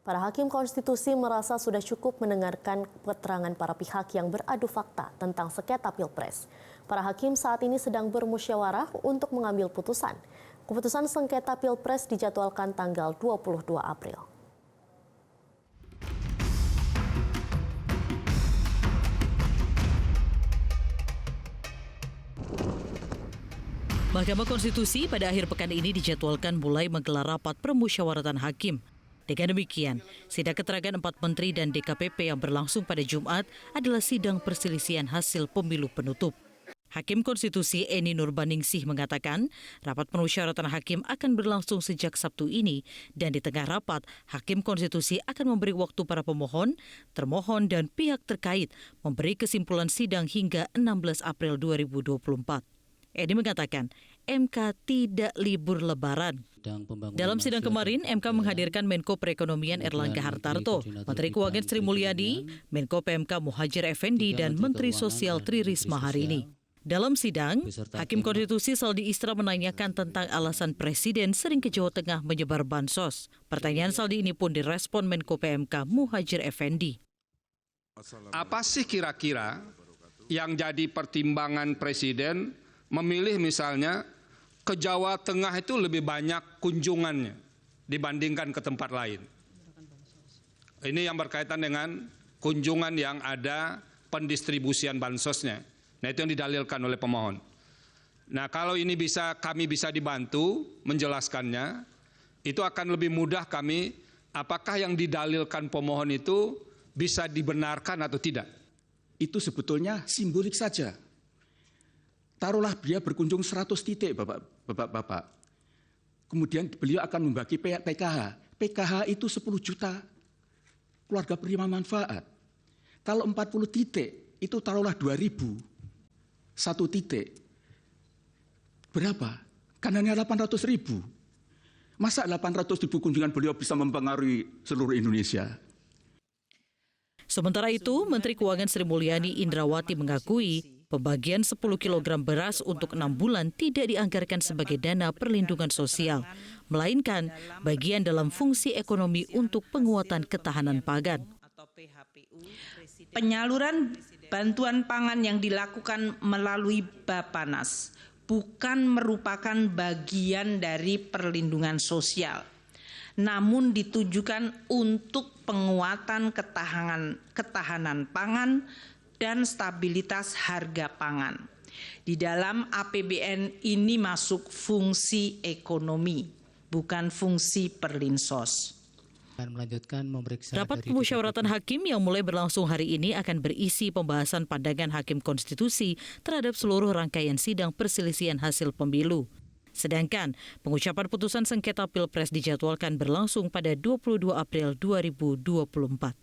Para hakim konstitusi merasa sudah cukup mendengarkan keterangan para pihak yang beradu fakta tentang sengketa Pilpres. Para hakim saat ini sedang bermusyawarah untuk mengambil putusan. Keputusan sengketa Pilpres dijadwalkan tanggal 22 April. Mahkamah Konstitusi pada akhir pekan ini dijadwalkan mulai menggelar rapat permusyawaratan hakim. Dengan demikian, sidang keterangan 4 menteri dan DKPP yang berlangsung pada Jumat adalah sidang perselisihan hasil pemilu penutup. Hakim Konstitusi Eni Nurbaningsih mengatakan, rapat permusyawaratan hakim akan berlangsung sejak Sabtu ini dan di tengah rapat, Hakim Konstitusi akan memberi waktu para pemohon, termohon dan pihak terkait memberi kesimpulan sidang hingga 16 April 2024. Edi mengatakan MK tidak libur lebaran. Dalam sidang kemarin, MK menghadirkan Menko Perekonomian Erlangga Hartarto, Menteri Keuangan Sri Mulyani, Menko PMK Muhadjir Effendi, dan Menteri Sosial Tri Risma hari ini. Dalam sidang, Hakim Konstitusi Saldi Isra menanyakan tentang alasan Presiden sering ke Jawa Tengah menyebar bansos. Pertanyaan Saldi ini pun direspon Menko PMK Muhadjir Effendi. Apa sih kira-kira yang jadi pertimbangan Presiden memilih misalnya ke Jawa Tengah itu lebih banyak kunjungannya dibandingkan ke tempat lain. Ini yang berkaitan dengan kunjungan yang ada pendistribusian bansosnya. Nah, itu yang didalilkan oleh pemohon. Nah, kalau ini kami bisa dibantu menjelaskannya, itu akan lebih mudah kami apakah yang didalilkan pemohon itu bisa dibenarkan atau tidak. Itu sebetulnya simbolik saja. Taruhlah dia berkunjung 100 titik, Bapak. Kemudian beliau akan membagi PKH. PKH itu 10 juta keluarga penerima manfaat. Kalau 40 titik, itu taruhlah 2.000. 1 titik. Berapa? Kan hanya 800.000. Masa 800.000 kunjungan beliau bisa mempengaruhi seluruh Indonesia? Sementara itu, Menteri Keuangan Sri Mulyani Indrawati mengakui pembagian 10 kg beras untuk 6 bulan tidak dianggarkan sebagai dana perlindungan sosial, melainkan bagian dalam fungsi ekonomi untuk penguatan ketahanan pangan. Penyaluran bantuan pangan yang dilakukan melalui Bappenas bukan merupakan bagian dari perlindungan sosial, namun ditujukan untuk penguatan ketahanan pangan dan stabilitas harga pangan. Di dalam APBN ini masuk fungsi ekonomi, bukan fungsi perlinsos. Rapat permusyawaratan hakim yang mulai berlangsung hari ini akan berisi pembahasan pandangan Hakim Konstitusi terhadap seluruh rangkaian sidang perselisihan hasil pemilu. Sedangkan pengucapan putusan sengketa Pilpres dijadwalkan berlangsung pada 22 April 2024.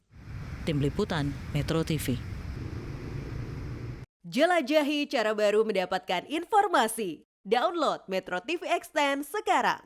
Tim Liputan Metro TV. Jelajahi cara baru mendapatkan informasi. Download Metro TV Extend sekarang.